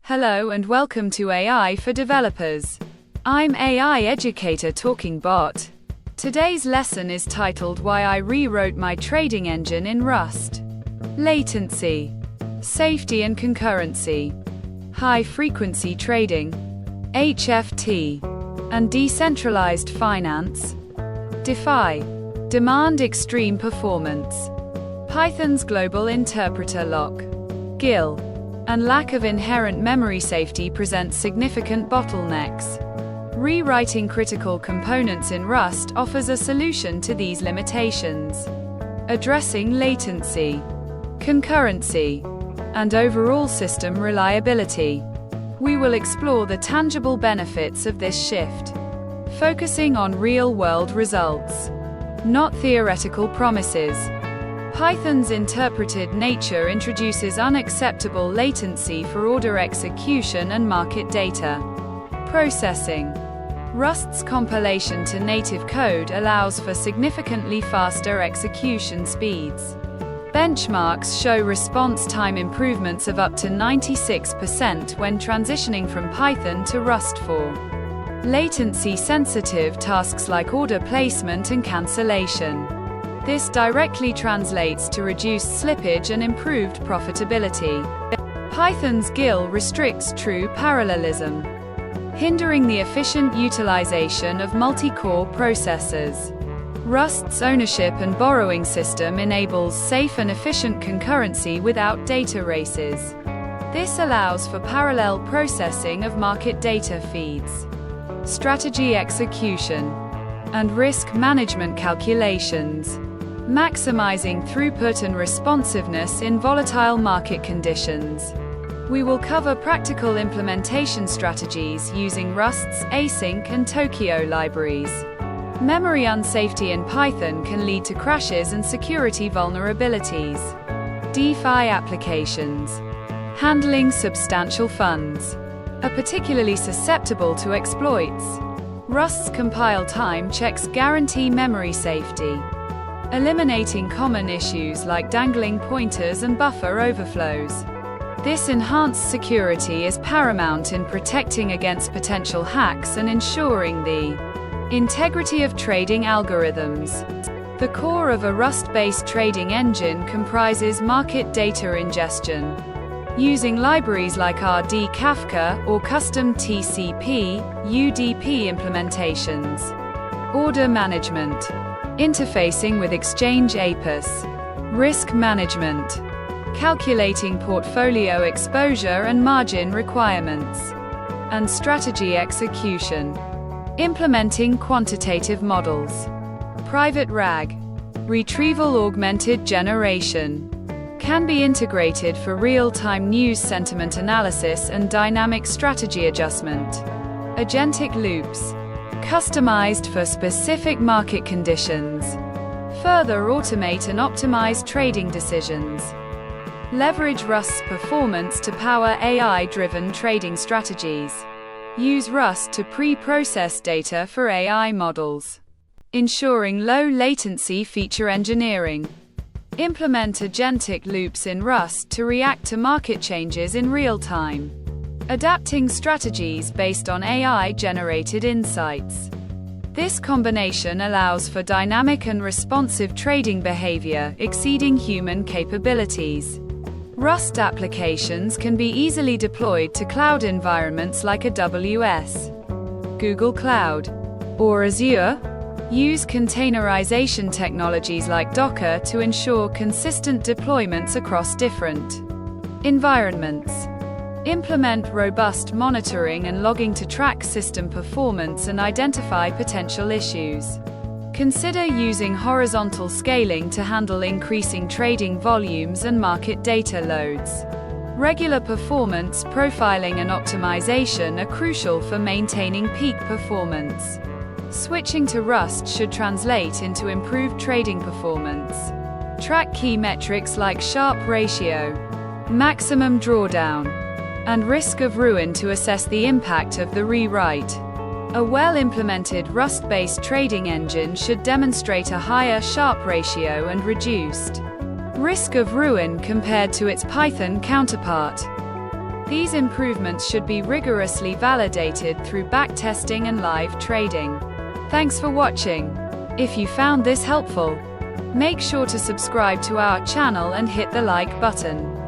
Hello and welcome to AI for Developers. I'm AI Educator Talking Bot. Today's lesson is titled Why I Rewrote My Trading Engine in Rust. Latency, safety and concurrency, high-frequency trading, HFT, and decentralized finance. Demand extreme performance. Python's global interpreter lock, GIL, and lack of inherent memory safety presents significant bottlenecks. Rewriting critical components in Rust offers a solution to these limitations. Addressing latency, concurrency, and overall system reliability. We will explore the tangible benefits of this shift, focusing on real-world results, not theoretical promises. Python's interpreted nature introduces unacceptable latency for order execution and market data processing. Rust's compilation to native code allows for significantly faster execution speeds. Benchmarks show response time improvements of up to 96% when transitioning from Python to Rust for latency-sensitive tasks like order placement and cancellation. This directly translates to reduced slippage and improved profitability. Python's GIL restricts true parallelism, hindering the efficient utilization of multi-core processors. Rust's ownership and borrowing system enables safe and efficient concurrency without data races. This allows for parallel processing of market data feeds, strategy execution, and risk management calculations, maximizing throughput and responsiveness in volatile market conditions. We will cover practical implementation strategies using Rust's async and Tokyo libraries. Memory unsafety in Python can lead to crashes and security vulnerabilities. DeFi applications, handling substantial funds, are particularly susceptible to exploits. Rust's compile time checks guarantee memory safety, eliminating common issues like dangling pointers and buffer overflows. This enhanced security is paramount in protecting against potential hacks and ensuring the integrity of trading algorithms. The core of a Rust-based trading engine comprises market data ingestion, using libraries like RD Kafka or custom TCP, UDP implementations. Order management, interfacing with Exchange APIs. Risk management, calculating portfolio exposure and margin requirements. And strategy execution, implementing quantitative models. Private RAG, retrieval augmented generation, can be integrated for real-time news sentiment analysis and dynamic strategy adjustment. Agentic loops, customized for specific market conditions, further automate and optimize trading decisions. Leverage Rust's performance to power AI-driven trading strategies. Use Rust to pre-process data for AI models, ensuring low latency feature engineering. Implement agentic loops in Rust to react to market changes in real time, adapting strategies based on AI-generated insights. This combination allows for dynamic and responsive trading behavior exceeding human capabilities. Rust applications can be easily deployed to cloud environments like AWS, Google Cloud, or Azure. Use containerization technologies like Docker to ensure consistent deployments across different environments. Implement robust monitoring and logging to track system performance and identify potential issues. Consider using horizontal scaling to handle increasing trading volumes and market data loads. Regular performance profiling and optimization are crucial for maintaining peak performance. Switching to Rust should translate into improved trading performance. Track key metrics like Sharpe ratio, maximum drawdown, and risk of ruin to assess the impact of the rewrite. A well-implemented Rust-based trading engine should demonstrate a higher Sharpe ratio and reduced risk of ruin compared to its Python counterpart. These improvements should be rigorously validated through backtesting and live trading. Thanks for watching. If you found this helpful, make sure to subscribe to our channel and hit the like button.